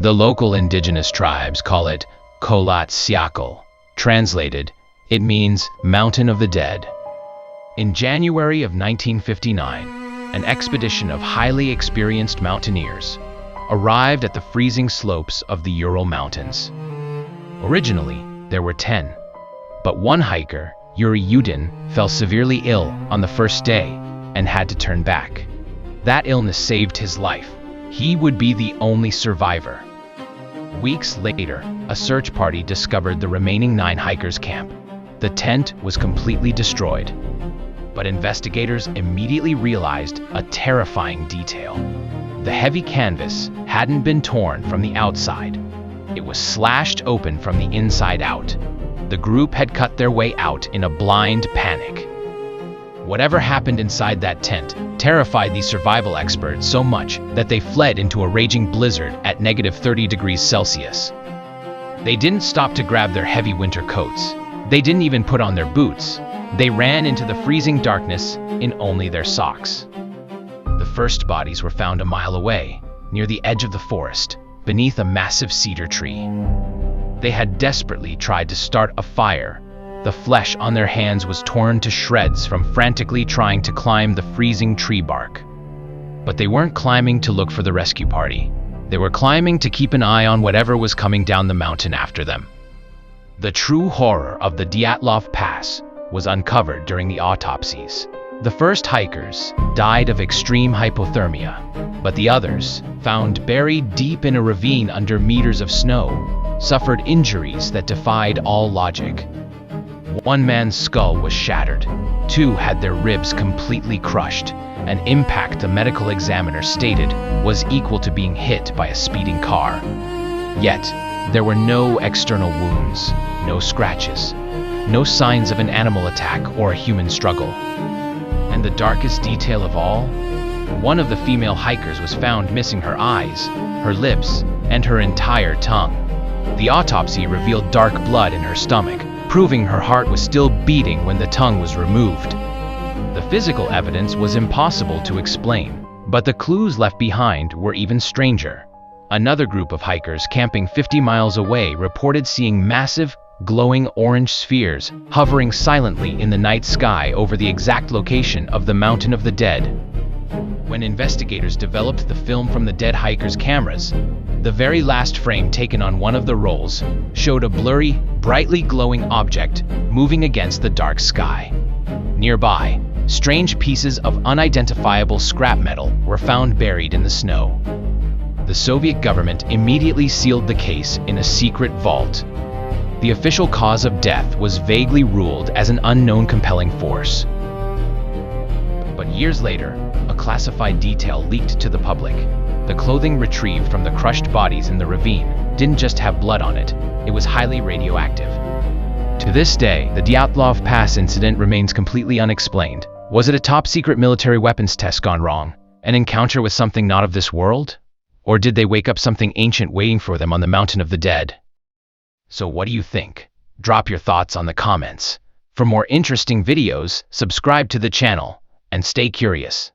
The local indigenous tribes call it Kholat Syakhl. Translated, it means Mountain of the Dead. In January of 1959, an expedition of highly experienced mountaineers arrived at the freezing slopes of the Ural Mountains. Originally, there were 10, but one hiker, Yuri Yudin, fell severely ill on the first day and had to turn back. That illness saved his life. He would be the only survivor. Weeks later, a search party discovered the remaining 9 hikers' camp. The tent was completely destroyed, but investigators immediately realized a terrifying detail. The heavy canvas hadn't been torn from the outside. It was slashed open from the inside out. The group had cut their way out in a blind panic. Whatever happened inside that tent terrified these survival experts so much that they fled into a raging blizzard at -30 degrees Celsius. They didn't stop to grab their heavy winter coats. They didn't even put on their boots. They ran into the freezing darkness in only their socks. The first bodies were found a mile away, near the edge of the forest, beneath a massive cedar tree. They had desperately tried to start a fire. The flesh on their hands was torn to shreds from frantically trying to climb the freezing tree bark. But they weren't climbing to look for the rescue party. They were climbing to keep an eye on whatever was coming down the mountain after them. The true horror of the Dyatlov Pass was uncovered during the autopsies. The first hikers died of extreme hypothermia, but the others, found buried deep in a ravine under meters of snow, suffered injuries that defied all logic. One man's skull was shattered. 2 had their ribs completely crushed. An impact the medical examiner stated was equal to being hit by a speeding car. Yet, there were no external wounds, no scratches, no signs of an animal attack or a human struggle. And the darkest detail of all? One of the female hikers was found missing her eyes, her lips, and her entire tongue. The autopsy revealed dark blood in her stomach, proving her heart was still beating when the tongue was removed. The physical evidence was impossible to explain, but the clues left behind were even stranger. Another group of hikers camping 50 miles away reported seeing massive, glowing orange spheres hovering silently in the night sky over the exact location of the Mountain of the Dead. When investigators developed the film from the dead hikers' cameras, the very last frame taken on one of the rolls showed a blurry, brightly glowing object moving against the dark sky. Nearby, strange pieces of unidentifiable scrap metal were found buried in the snow. The Soviet government immediately sealed the case in a secret vault. The official cause of death was vaguely ruled as an unknown compelling force. But years later, a classified detail leaked to the public. The clothing retrieved from the crushed bodies in the ravine didn't just have blood on it, it was highly radioactive. To this day, the Dyatlov Pass incident remains completely unexplained. Was it a top-secret military weapons test gone wrong? An encounter with something not of this world? Or did they wake up something ancient waiting for them on the Mountain of the Dead? So what do you think? Drop your thoughts on the comments. For more interesting videos, subscribe to the channel and stay curious.